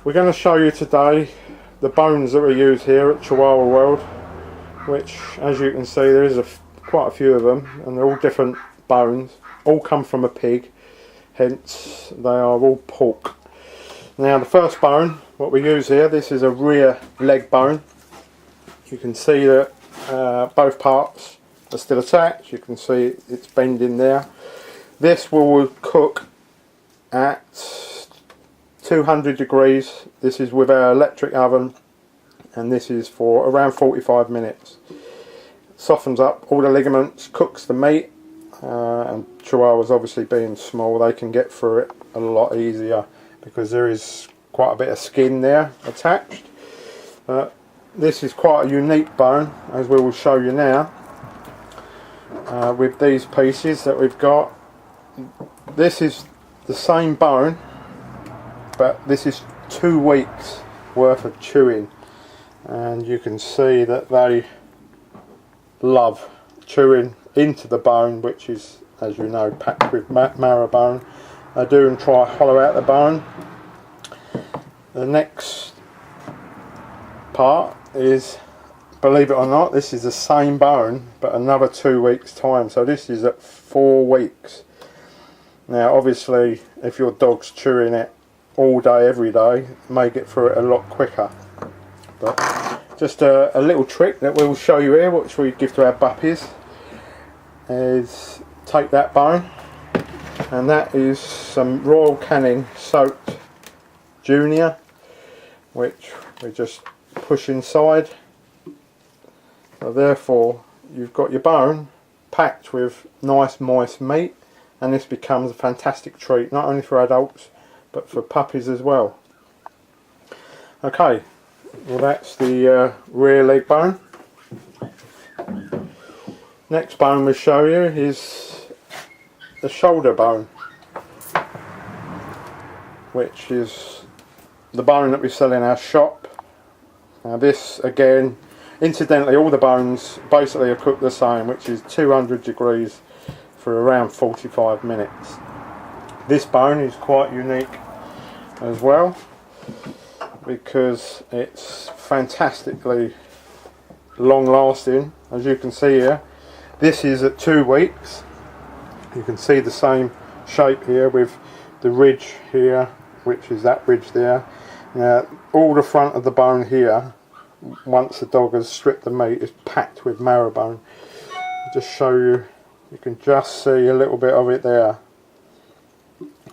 We're going to show you today the bones that we use here at Chihuahua World, which, as you can see, there is quite a few of them, and they're all different bones. All come from a pig, hence they are all pork. Now the first bone, what we use here, this is a rear leg bone. You can see that both parts are still attached. You can see it's bending there. This will cook at 200 degrees. This is with our electric oven, and this is for around 45 minutes. Softens up all the ligaments, cooks the meat, and Chihuahuas obviously being small, they can get through it a lot easier because there is quite a bit of skin there attached. This is quite a unique bone, as we will show you now, with these pieces that we've got. This is the same bone, but this is 2 weeks worth of chewing, and you can see that they love chewing into the bone, which is, as you know, packed with marrow bone. They do and try hollow out the bone. The next part is, believe it or not, this is the same bone but another 2 weeks time, so this is at 4 weeks. Now obviously if your dog's chewing it all day every day, you may get through it a lot quicker, but just a little trick that we will show you here, which we give to our puppies, is take that bone, and that is some Royal Canin soaked Junior, which we just push inside. So therefore you've got your bone packed with nice moist meat, and this becomes a fantastic treat, not only for adults but for puppies as well. Okay, well that's the rear leg bone. Next bone we'll show you is the shoulder bone, which is the bone that we sell in our shop. Now this, again, incidentally, all the bones basically are cooked the same, which is 200 degrees for around 45 minutes. This bone is quite unique as well because it's fantastically long lasting. As you can see here, this is at 2 weeks. You can see the same shape here with the ridge here, which is that ridge there. Now all the front of the bone here, once the dog has stripped the meat, is packed with marrow bone. I'll just show you, you can just see a little bit of it there.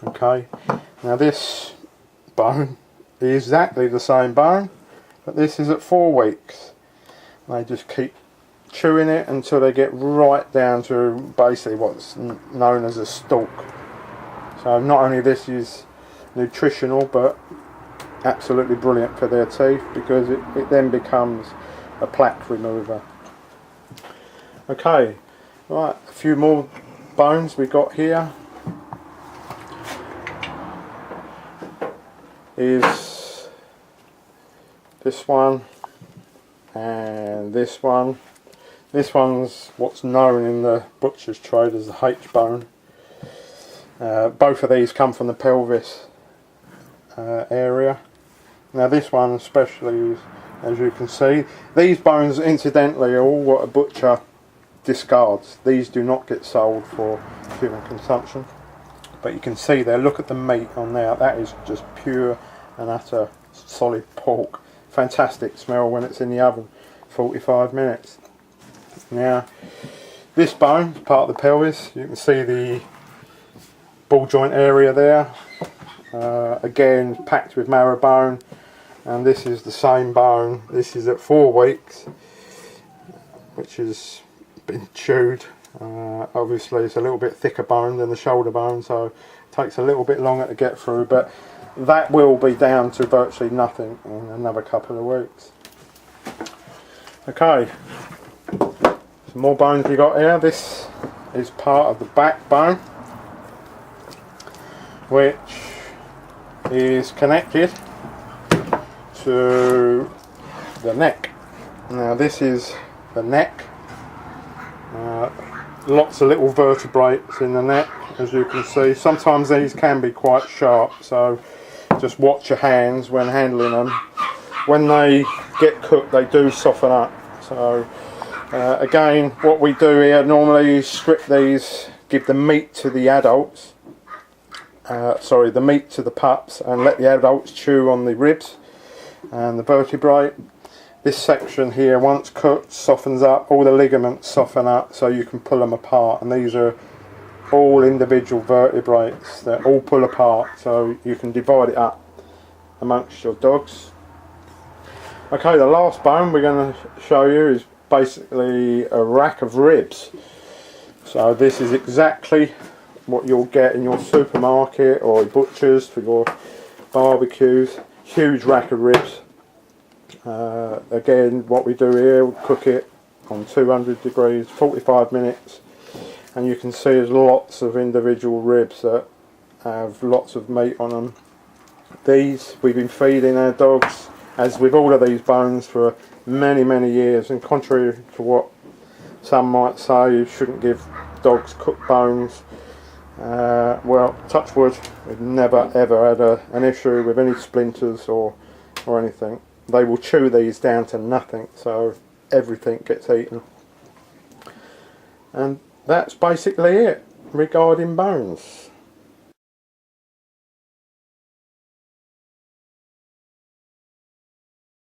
Okay, now this bone is exactly the same bone, but this is at 4 weeks. They just keep chewing it until they get right down to basically what's known as a stalk. So not only this is nutritional, but absolutely brilliant for their teeth, because it then becomes a plaque remover. Okay, right, a few more bones we got here. Is this one and this one. This one's what's known in the butcher's trade as the H bone. Both of these come from the pelvis area. Now this one especially, as you can see, these bones incidentally are all what a butcher discards. These do not get sold for human consumption, but you can see there, look at the meat on there, that is just pure and utter solid pork. Fantastic smell when it's in the oven, 45 minutes. Now this bone is part of the pelvis. You can see the ball joint area there, again packed with marrow bone, and this is the same bone. This is at 4 weeks, which has been chewed. Obviously it's a little bit thicker bone than the shoulder bone, so it takes a little bit longer to get through, but that will be down to virtually nothing in another couple of weeks. Okay, some more bones we got here. This is part of the backbone, which is connected to the neck. Now this is the neck. Lots of little vertebrates in the neck, as you can see. Sometimes these can be quite sharp, so just watch your hands when handling them. When they get cooked, they do soften up. So again, what we do here normally is strip these, give the meat to the adults, the meat to the pups, and let the adults chew on the ribs and the vertebrae. This section here, once cooked, softens up, all the ligaments soften up so you can pull them apart, and these are all individual vertebrates that all pull apart, so you can divide it up amongst your dogs. Okay, the last bone we're going to show you is basically a rack of ribs. So this is exactly what you'll get in your supermarket or your butchers for your barbecues. Huge rack of ribs. Again, what we do here, we cook it on 200 degrees, 45 minutes, and you can see there's lots of individual ribs that have lots of meat on them. These we've been feeding our dogs, as with all of these bones, for many years, and contrary to what some might say, you shouldn't give dogs cooked bones. Well, touch wood, we've never ever had an issue with any splinters or anything. They will chew these down to nothing, so everything gets eaten. And that's basically it regarding bones.